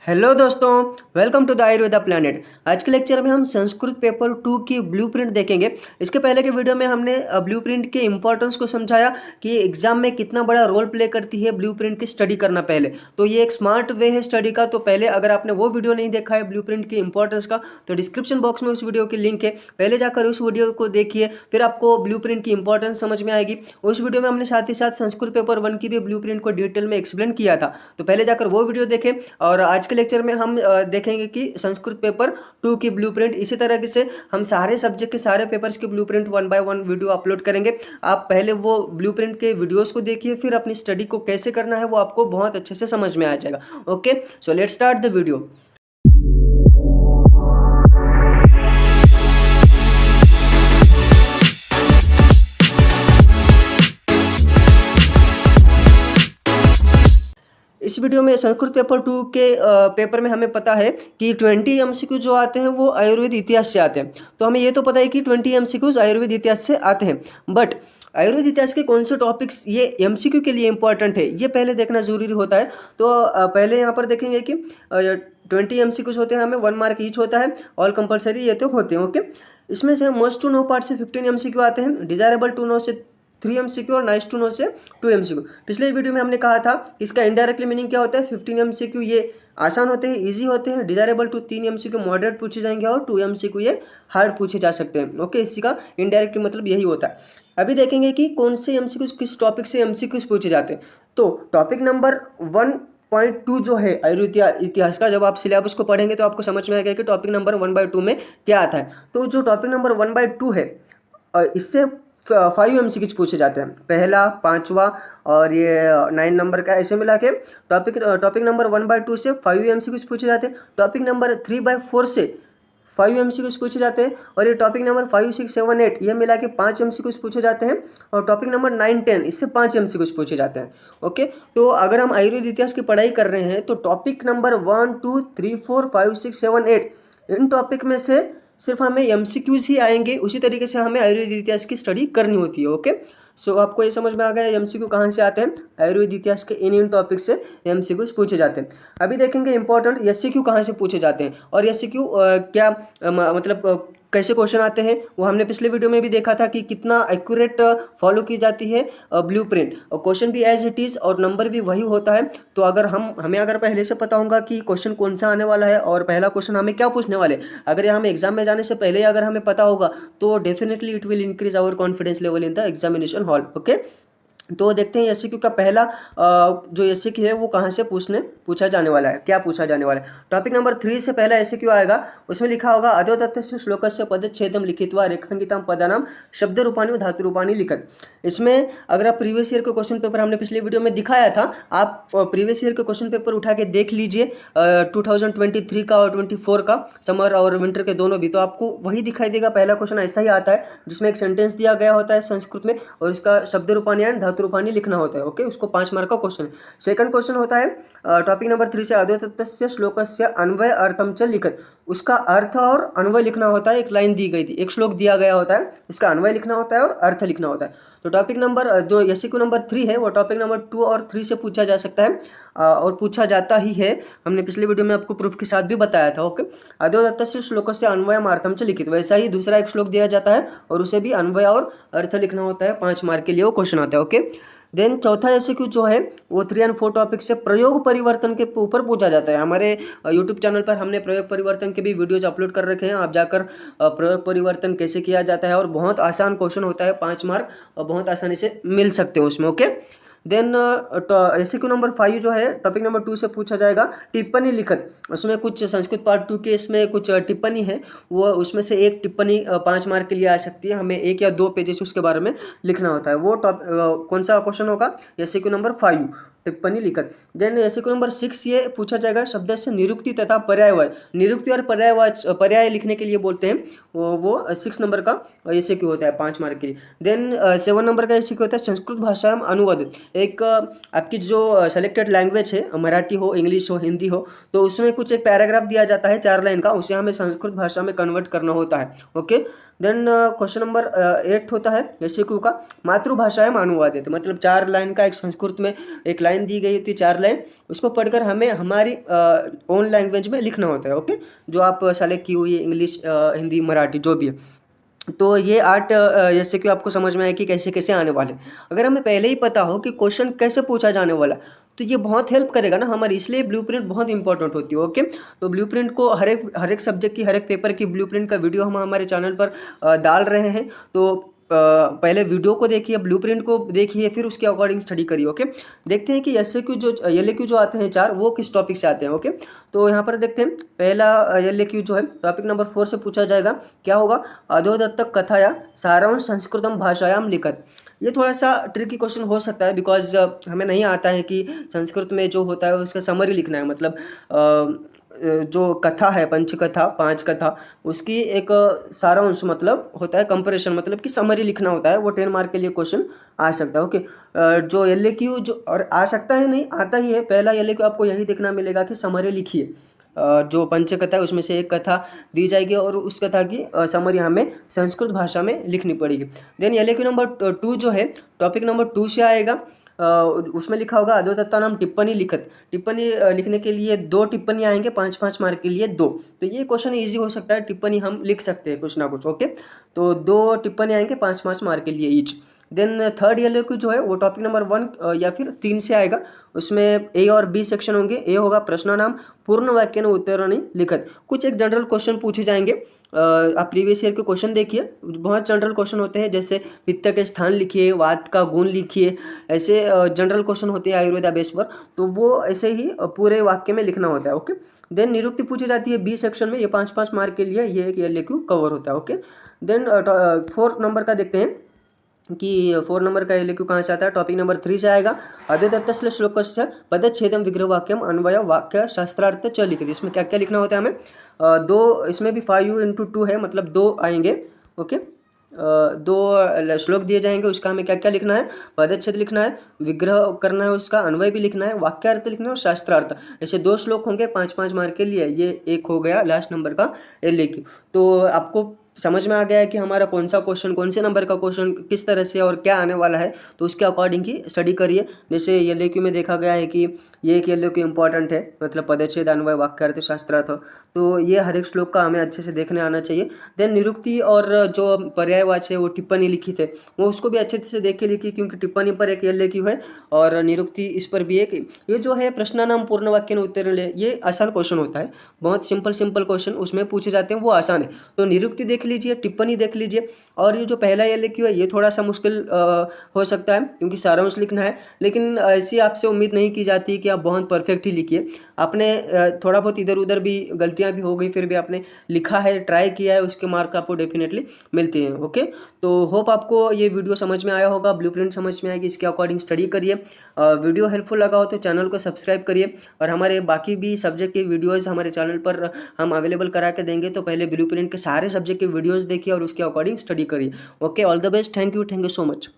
Hello दोस्तों, welcome to the Ayurveda planet. आज के लेक्चर में हम संस्कृत पेपर 2 की ब्लूप्रिंट देखेंगे। इसके पहले के वीडियो में हमने ब्लूप्रिंट के इंपॉर्टेंस को समझाया कि एग्जाम में कितना बड़ा रोल प्ले करती है ब्लूप्रिंट की स्टडी करना। पहले तो ये एक स्मार्ट वे है स्टडी का। तो पहले अगर आपने वो वीडियो नहीं देखा है ब्लूप्रिंट की इंपॉर्टेंस का, तो डिस्क्रिप्शन बॉक्स में उस वीडियो की लिंक है, पहले जाकर उस वीडियो को देखिए, फिर आपको ब्लूप्रिंट की इंपॉर्टेंस समझ में आएगी। उस वीडियो में हमने साथ ही साथ संस्कृत पेपर 1 की भी ब्लूप्रिंट को डिटेल में एक्सप्लेन किया था, तो पहले जाकर वो वीडियो देखें। और आज के लेक्चर में हम देखेंगे कि संस्कृत पेपर 2 की ब्लूप्रिंट। इसी तरह से हम सारे सब्जेक्ट के सारे पेपर्स की ब्लूप्रिंट 1 बाय 1 वीडियो अपलोड करेंगे। आप पहले वो ब्लूप्रिंट के वीडियोस को देखिए, फिर अपनी स्टडी को कैसे करना है वो आपको बहुत अच्छे से समझ में आ जाएगा। Okay, so let's start the video. इस वीडियो में संस्कृत पेपर 2 के पेपर में हमें पता है कि 20 एमसीक्यू जो आते हैं वो आयुर्वेद इतिहास से आते हैं। तो हमें ये तो पता है कि 20 एमसीक्यूज आयुर्वेद इतिहास से आते हैं, बट आयुर्वेद इतिहास के कौन से टॉपिक्स ये एमसीक्यू के लिए इंपॉर्टेंट है ये पहले देखना जरूरी होता है। तो पहले यहाँ पर देखेंगे कि 20 एमसीक्यूज होते हैं, हमें 1 मार्क ईच होता है, ऑल कंपलसरी ये तो होते हैं। ओके, इसमें से मस्ट टू नो पार्ट से 15 एमसीक्यू आते हैं, डिजायरेबल टू नो से 3 एमसीक्यू और नाइस टू नो से 2 एमसीक्यू। पिछले वीडियो में हमने कहा था इसका इनडायरेक्टली मीनिंग क्या होता है। 15 एमसीक्यू ये आसान होते हैं, इजी होते हैं, डिजायरेबल टू 3 एमसीक्यू मॉडरेट पूछे जाएंगे और 2 एमसीक्यू ये हार्ड पूछे जा सकते हैं। ओके, इसी का इनडायरेक्टली मतलब यही होता है। अभी देखेंगे कि कौन से एमसीक्यूज किस टॉपिक से एमसीक्यूज पूछे जाते हैं। तो टॉपिक नंबर 1.2 जो है आयुर्वेद इतिहास का, जब आप सिलेबस को पढ़ेंगे तो आपको समझ में आएगा कि टॉपिक नंबर 1/2 में क्या आता है। तो जो टॉपिक नंबर 1/2 है इससे 5 एमसीक्यूज पूछे जाते हैं, पहला, 5वां और ये 9 नंबर का, ऐसे मिला के टॉपिक नंबर 1/2 से 5 एमसीक्यूज पूछे जाते हैं। टॉपिक नंबर 3/4 से 5 एमसीक्यूज पूछे जाते हैं, और ये टॉपिक नंबर 5, 6, 7, 8 ये मिला के 5 एमसीक्यूज पूछे जाते हैं, और टॉपिक नंबर 9, 10 इससे 5 एमसीक्यूज पूछे जाते हैं। ओके, तो अगर हम आयुर्वेद इतिहास की पढ़ाई कर रहे हैं तो टॉपिक नंबर 1, 2, 3, 4, 5, 6, 7, 8 इन टॉपिक में से सिर्फ हमें एमसीक्यूज ही आएंगे। उसी तरीके से हमें आयुर्वेद इतिहास की स्टडी करनी होती है। ओके, सो आपको ये समझ में आ गया एमसीक्यू कहाँ से आते हैं। आयुर्वेद इतिहास के इन टॉपिक से एमसीक्यूज पूछे जाते हैं। अभी देखेंगे इंपॉर्टेंट एससीक्यू कहाँ से पूछे जाते हैं, और एससीक्यू क्या मतलब कैसे क्वेश्चन आते हैं वो हमने पिछले वीडियो में भी देखा था कि कितना एक्यूरेट फॉलो की जाती है ब्लूप्रिंट, और क्वेश्चन भी एज इट इज़ और नंबर भी वही होता है। तो अगर हमें अगर पहले से पता होगा कि क्वेश्चन कौन सा आने वाला है और पहला क्वेश्चन हमें क्या पूछने वाले, अगर ये हमें एग्जाम में जाने से पहले अगर हमें पता होगा तो definitely it will increase our confidence level in the examination hall. Okay, तो देखते हैं एससीक्यू का पहला जो एससीक्यू है वो कहाँ से पूछा जाने वाला है, क्या पूछा जाने वाला है। टॉपिक नंबर 3 से पहला एससीक्यू आएगा, उसमें लिखा होगा अधोतत्तस्य श्लोकस्य पदच्छेदम लिखित्वा रेखांकितं पदानां शब्द रूपाणि व धातु रूपाणि लिखत। इसमें अगर आप प्रीवियस ईयर के क्वेश्चन पेपर हमने पिछले वीडियो में दिखाया था, आप प्रीवियस ईयर के क्वेश्चन पेपर उठा के देख लीजिए 2023 का और 24 का, समर और विंटर के दोनों भी, तो आपको वही दिखाई देगा। पहला क्वेश्चन ऐसा ही आता है जिसमें एक सेंटेंस दिया गया होता है संस्कृत में और इसका शब्द रूपाणि एंड धातु रूपाणि लिखना होता है। ओके, उसको 5 मार्क का क्वेश्चन है। सेकंड क्वेश्चन होता है टॉपिक नंबर 3 से अधोतत्तस्य श्लोकस्य अन्वय अर्थम च लिखत। उसका अर्थ और अन्वय लिखना होता है। एक लाइन दी गई थी, एक श्लोक दिया गया होता है, इसका अन्वय लिखना होता है और अर्थ लिखना होता है। तो टॉपिक नंबर जो एससीक्यू नंबर 3 है वो टॉपिक नंबर 2 और 3 से पूछा जा सकता है और पूछा जाता ही है। हमने पिछले वीडियो में आपको प्रूफ के साथ भी बताया था। ओके, अधोतत्तस्य श्लोकस्य अन्वयम अर्थम च लिखित, वैसा ही दूसरा एक श्लोक दिया जाता है और उसे भी अन्वय और अर्थ लिखना होता है। 5 मार्क के लिए वो क्वेश्चन आता है। ओके, देन चौथा एससीक्यू जो है वो 3 और 4 टॉपिक से प्रयोग परिवर्तन के ऊपर पूछा जाता है। हमारे यूट्यूब चैनल पर हमने प्रयोग परिवर्तन के भी वीडियोज अपलोड कर रखे हैं, आप जाकर प्रयोग परिवर्तन कैसे किया जाता है, और बहुत आसान क्वेश्चन होता है, 5 मार्क और बहुत आसानी से मिल सकते हैं उसमें। ओके, देन एससीक्यू नंबर 5 जो है टॉपिक नंबर 2 से पूछा जाएगा टिप्पणी लिखत। उसमें कुछ संस्कृत पार्ट 2 के इसमें कुछ टिप्पणी है, वो उसमें से एक टिप्पणी 5 मार्क के लिए आ सकती है। हमें 1 या 2 पेजेस उसके बारे में लिखना होता है। वो कौन सा क्वेश्चन होगा, एससीक्यू नंबर 5 टिप्पणी लिखत। देन एससीक्यू नंबर 6 ये पूछा जाएगा शब्द से निरुक्ति तथा पर्यायवाची। निरुक्ति और पर्याय लिखने के लिए बोलते हैं, वो 6 नंबर का एससीक्यू होता है 5 मार्क के लिए। देन 7 नंबर का एससीक्यू होता है संस्कृत भाषा में अनुवादित। एक आपकी जो सेलेक्टेड लैंग्वेज है, मराठी हो, इंग्लिश हो, हिंदी हो, तो उसमें कुछ एक पैराग्राफ दिया जाता है 4 लाइन का, उसे हमें संस्कृत भाषा में कन्वर्ट करना होता है। ओके, देन क्वेश्चन नंबर 8 होता है एससीक्यू का मातृभाषा में अनुवादित, मतलब 4 लाइन का एक संस्कृत में एक लाइन लाइन दी गई होती है, 4 लाइन, उसको पढ़कर हमें हमारी ओन लैंग्वेज में लिखना होता है। ओके, जो आप सेलेक्ट की हुई है, इंग्लिश, हिंदी, मराठी, जो भी है। तो ये 8 जैसे कि आपको समझ में आया कि कैसे कैसे आने वाले। अगर हमें पहले ही पता हो कि क्वेश्चन कैसे पूछा जाने वाला, तो ये बहुत हेल्प करेगा ना हमारी, इसलिए ब्लूप्रिंट बहुत इंपॉर्टेंट होती है। ओके, तो ब्लूप्रिंट को हर एक सब्जेक्ट की, हर एक पेपर की ब्लूप्रिंट का वीडियो हम हमारे चैनल पर डाल रहे हैं। तो पहले वीडियो को देखिए, ब्लूप्रिंट को देखिए, फिर उसके अकॉर्डिंग स्टडी करिए। ओके, देखते हैं कि एसएक्यू जो एलएक्यू जो आते हैं 4, वो किस टॉपिक से आते हैं। ओके, तो यहाँ पर देखते हैं, पहला एलएक्यू जो है टॉपिक नंबर 4 से पूछा जाएगा। क्या होगा? अधोदत्तक कथाया सारांश संस्कृतम भाषायाम लिखत। ये थोड़ा सा ट्रिकी क्वेश्चन हो सकता है, बिकॉज हमें नहीं आता है कि संस्कृत में जो होता है उसका समरी लिखना है। मतलब जो कथा है, पंचकथा, 5 कथा, उसकी एक सारांश मतलब होता है कंपैरिजन, मतलब कि समरी लिखना होता है। वो 10 मार्क के लिए क्वेश्चन आ सकता है। ओके, जो एलएक्यू जो और आ सकता है, नहीं आता ही है, पहला एलएक्यू आपको यही देखना मिलेगा कि समरी लिखिए। जो पंचकथा है उसमें से एक कथा दी जाएगी और उस कथा की समरी हमें संस्कृत भाषा में लिखनी पड़ेगी। देन एलएक्यू नंबर 2 जो है टॉपिक नंबर 2 से आएगा। उसमें लिखा होगा अधोदत्ता नाम टिप्पणी लिखत। टिप्पणी लिखने के लिए 2 टिप्पणी आएंगे, 5-5 मार्क के लिए 2। तो ये क्वेश्चन इजी हो सकता है, टिप्पणी हम लिख सकते हैं कुछ ना कुछ। ओके, तो 2 टिप्पणी आएंगे 5-5 मार्क के लिए ईच। देन थर्ड एलएक्यू जो है वो टॉपिक नंबर 1 या फिर 3 से आएगा। उसमें ए और बी सेक्शन होंगे। ए होगा प्रश्न नाम पूर्ण वाक्य ने उत्तरणी लिखत। कुछ एक जनरल क्वेश्चन पूछे जाएंगे। आप प्रीवियस ईयर के क्वेश्चन देखिए, बहुत जनरल क्वेश्चन होते हैं, जैसे पित्त के स्थान लिखिए, वात का गुण लिखिए, ऐसे जनरल क्वेश्चन होते हैं आयुर्वेदा बेस पर। तो वो ऐसे ही पूरे वाक्य में लिखना होता है। ओके, देन निरुक्ति पूछी जाती है बी सेक्शन में, ये 5-5 मार्क के लिए ये एक एलएक्यू कवर होता है। ओके, देन 4 नंबर का देखते हैं कि 4 नंबर का एलएक्यू कहाँ से आता है। टॉपिक नंबर 3 से आएगा। अद्वैतस्य श्लोकस्य पदच्छेदम विग्रह वाक्यम अन्वय वाक्य शास्त्रार्थ च लिखित। इसमें क्या क्या लिखना होता है हमें? 2, इसमें भी 5u/2 है, मतलब 2 आएंगे। ओके, 2 श्लोक दिए जाएंगे, उसका हमें क्या क्या लिखना है? पदच्छेद लिखना है, विग्रह करना है, उसका अन्वय भी लिखना है, वाक्यार्थ लिखना है और शास्त्रार्थ। ऐसे 2 श्लोक होंगे 5-5 मार्क के लिए। ये एक हो गया लास्ट नंबर का एलएक्यू। तो आपको समझ में आ गया है कि हमारा कौन सा क्वेश्चन, कौन से नंबर का क्वेश्चन किस तरह से और क्या आने वाला है। तो उसके अकॉर्डिंग ही स्टडी करिए। जैसे एलएक्यू में देखा गया है कि ये एक एलएक्यू इंपॉर्टेंट है, मतलब पदच्छेद, अन्वय, वाक्यार्थ, शास्त्रार्थ। तो ये हर एक श्लोक का हमें अच्छे से देखने आना चाहिए। देन निरुक्ति और जो पर्यायवाची है वो टिप्पणी लिखी थे, वो उसको भी अच्छे से देख के लिखी, क्योंकि टिप्पणी पर एक एलएक्यू है और निरुक्ति इस पर भी एक। ये जो है प्रश्नानाम पूर्ण वाक्य ने उत्तर ले, ये आसान क्वेश्चन होता है, बहुत सिंपल क्वेश्चन उसमें पूछे जाते हैं, वो आसान है। तो निरुक्ति देख लीजिए, टिप्पणी देख लीजिए। और ये जो पहला एलएक्यू है ये थोड़ा सा मुश्किल हो सकता है, क्योंकि सारांश लिखना है। लेकिन ऐसी आपसे उम्मीद नहीं की जाती कि आप बहुत परफेक्ट ही लिखिए। आपने थोड़ा बहुत इधर उधर भी गलतियां भी हो गई, फिर भी आपने लिखा है, ट्राई किया है, उसके मार्क आपको डेफिनेटली मिलते हैं। ओके, तो होप आपको ये वीडियो समझ में आया होगा, ब्लूप्रिंट समझ में आएगी, इसके अकॉर्डिंग स्टडी करिए। वीडियो हेल्पफुल लगा हो तो चैनल को सब्सक्राइब करिए, और हमारे बाकी भी सब्जेक्ट के वीडियोज़ हमारे चैनल पर हम अवेलेबल करा के देंगे। तो पहले ब्लूप्रिंट के सारे सब्जेक्ट के वीडियोज़ देखिए और उसके अकॉर्डिंग स्टडी करिए। Okay, all the best, thank you so much.